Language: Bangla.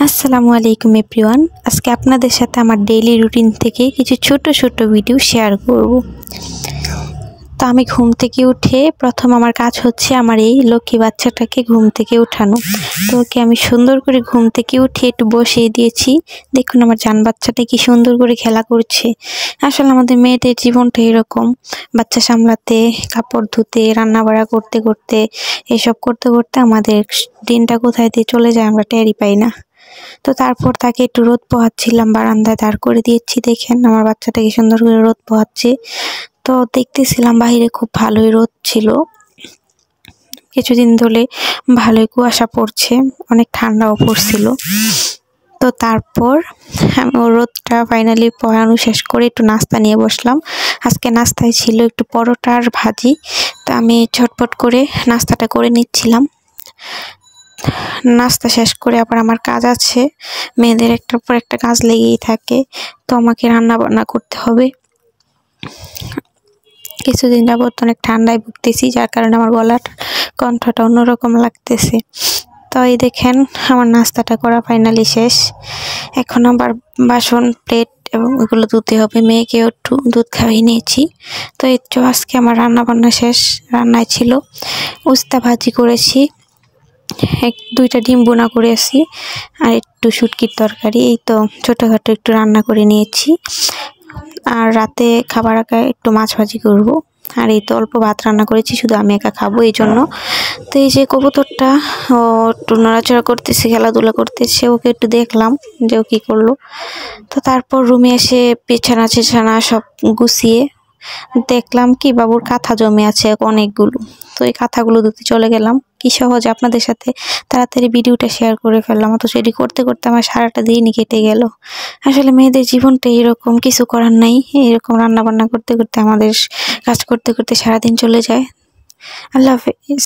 আসসালামু আলাইকুম এভরিওয়ান। আজকে আপনাদের সাথে আমার ডেইলি রুটিন থেকে কিছু ছোট ছোট ভিডিও শেয়ার করব। তো আমি ঘুম থেকে উঠে প্রথম আমার কাজ হচ্ছে আমার এই লক্ষ্মী বাচ্চাটাকে ঘুম থেকে উঠানো। তো ওকে আমি সুন্দর করে ঘুম থেকে উঠে একটু বসিয়ে দিয়েছি। দেখুন আমার জান বাচ্চাটা কি সুন্দর করে খেলা করছে। আসলে আমাদের মেয়েদের জীবনটা এরকম, বাচ্চা সামলাতে, কাপড় ধুতে, রান্না বাড়া করতে করতে, এসব করতে করতে আমাদের দিনটা কোথায় দিয়ে চলে যায় আমরা টেরই পাই না। তো তারপর তাকে একটু রোদ পোহাচ্ছিলাম, বারান্দায় দাঁড় করে দিয়েছি। দেখেন আমার বাচ্চাটাকে সুন্দর করে রোদ পোহাচ্ছে। তো দেখতেছিলাম বাহিরে খুব ভালোই রোদ ছিল, কিছুদিন ধরে ভালোই কুয়াশা পড়ছে, অনেক ঠান্ডাও পড়ছিল। তো তারপর আমি রোদটা ফাইনালি পোহানো শেষ করে একটু নাস্তা নিয়ে বসলাম। আজকে নাস্তায় ছিল একটু পরোটা আর ভাজি। তো আমি ঝটপট করে নাস্তাটা করে নিচ্ছিলাম। নাস্তা শেষ করে আবার আমার কাজ আছে, মেয়েদের একটার পর একটা কাজ লেগেই থাকে। তো আমাকে রান্না বান্না করতে হবে। কিছুদিন যাবত অনেক ঠান্ডায় ভুগতেছি, যার কারণে আমার গলার কণ্ঠটা অন্যরকম লাগতেছে। তো এই দেখেন আমার নাস্তাটা করা ফাইনালি শেষ। এখন আবার বাসন, প্লেট এবং এগুলো ধুতে হবে। মেয়েকেও একটু দুধ খাইয়ে নিয়েছি। তো এই তো আজকে আমার রান্না বান্না শেষ। রান্নায় ছিল উস্তা ভাজি করেছি, দুইটা ডিম বোনা করেছি, আর একটু শুটকির তরকারি। এই তো ছোটোখাটো একটু রান্না করে নিয়েছি। আর রাতে খাবার আগে একটু মাছ ভাজি করব। আর এই তো অল্প ভাত রান্না করেছি, শুধু আমি একা খাবো এই জন্য। তো এই যে কবুতরটা ও একটু নড়াচড়া করতেছে, খেলাধুলা করতেছে, ওকে একটু দেখলাম যে ও কী করলো। তো তারপর রুমে এসে বিছানা সব গুছিয়ে দেখলাম কি বাবুর কাঁথা জমে আছে অনেকগুলো। তো এই কাঁথাগুলো ধুতে চলে গেলাম। কি সহজে আপনাদের সাথে তাড়াতাড়ি ভিডিওটা শেয়ার করে ফেললাম, অথচ এটি করতে করতে আমার সারাটা দিনই কেটে গেল। আসলে মেয়েদের জীবনটা এরকম, কিছু করার নাই। এরকম রান্না বান্না করতে করতে আমাদের কাজ করতে করতে সারাদিন চলে যায়। আল্লাহ হাফেজ।